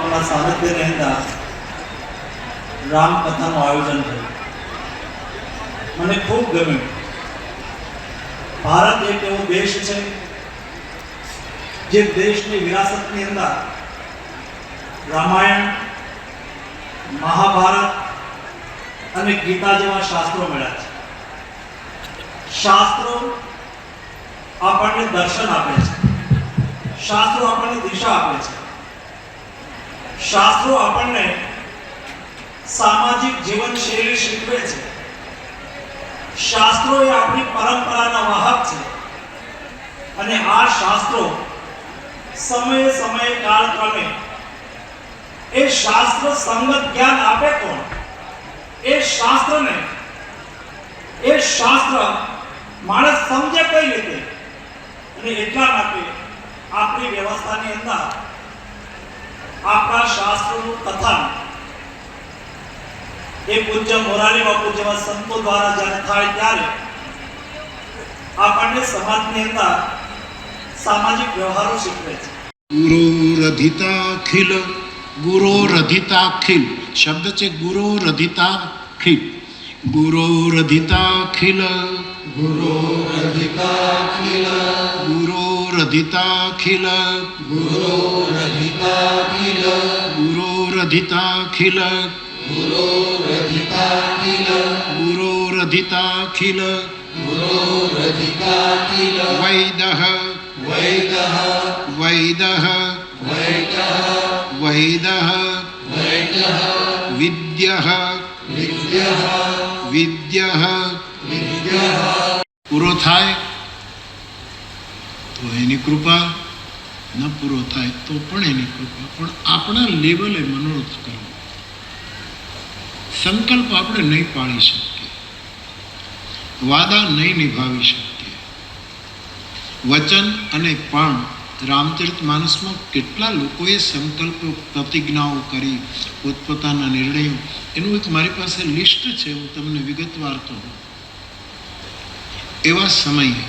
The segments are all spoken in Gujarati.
બાપુના સાનિધ્યની અંદર રામકથાનું આયોજન થયું. મને ખૂબ ગમ્યું. ભારત એક એવો દેશ છે જે દેશની વિરાસતની અંદર રામાયણ, મહાભારત અને ગીતા જેવા શાસ્ત્રો મળ્યા છે. શાસ્ત્રો આપણને દર્શન આપે છે, શાસ્ત્રો આપણને દિશા આપે છે, શાસ્ત્રો આપણને સામાજિક જીવનશૈલી શીખવે છે. શાસ્ત્રો એ આપણી પરંપરાના વાહક છે અને આ શાસ્ત્રો સમયે સમયે કાળક્રમે એ શાસ્ત્ર સંગત જ્ઞાન આપે કોણ? એ શાસ્ત્રને એ શાસ્ત્ર માણસ સમજે કઈ રીતે? અને એટલા માટે આપણી વ્યવસ્થાની અંદર આપણા શાસ્ત્રોનું કથન એ પૂજ્ય મોરારી બાપુ જેવા સંતો દ્વારા જ્યારે થાય ત્યારે આપણને સમાજની અંદર સામાજિક વ્યવહારો શીખવે છે. ગુરોરધિતાખિલ, ગુરોરધિતાખિલ શબ્દ છે. ગુરોરધિતાખિલ, ગુરોરધિતાખિલ, ગુરોરધિતાખિલ, ગુરોરધિતાખિલ, ગુરોરધિતાખિલ, ગુરોરધિતાખિલ, ગુરોરધિતાખિલ, ગુરોરધિતાખિલ, ગુરોરધિતાખિલ, વૈદઃ, વૈદઃ, વૈદઃ, વૈદઃ, વૈદઃ, વૈદઃ, વિદ્યઃ, વિદ્યઃ, વિદ્યઃ. વિદ્યઃ. પૂરો થાય તો એની કૃપા, ન પૂરો થાય તો પણ એની કૃપા. પણ આપણા લેવલે મનોરથ કરવો. સંકલ્પ આપણે નહીં પાળી શકીએ, વાદા નહીં નિભાવી શકીએ. વચન અને પણ રામચરિતમાનસમાં કેટલા લોકોએ સંકલ્પ, પ્રતિજ્ઞાઓ કરી, પોતપોતાના નિર્ણયો, એનું એક મારી પાસે લિસ્ટ છે, હું તમને વિગતવાર કહું. એવા સમયે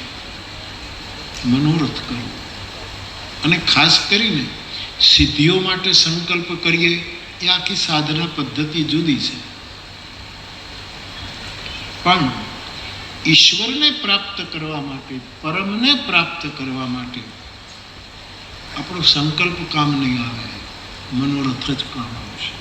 મનોરથ કરવો અને ખાસ કરીને સિદ્ધિઓ માટે સંકલ્પ કરીએ એ આખી સાધના પદ્ધતિ જુદી છે. પણ ઈશ્વરને પ્રાપ્ત કરવા માટે, પરમને પ્રાપ્ત કરવા માટે આપણો સંકલ્પ કામ નહીં આવે, મનોરથ જ કામ આવશે.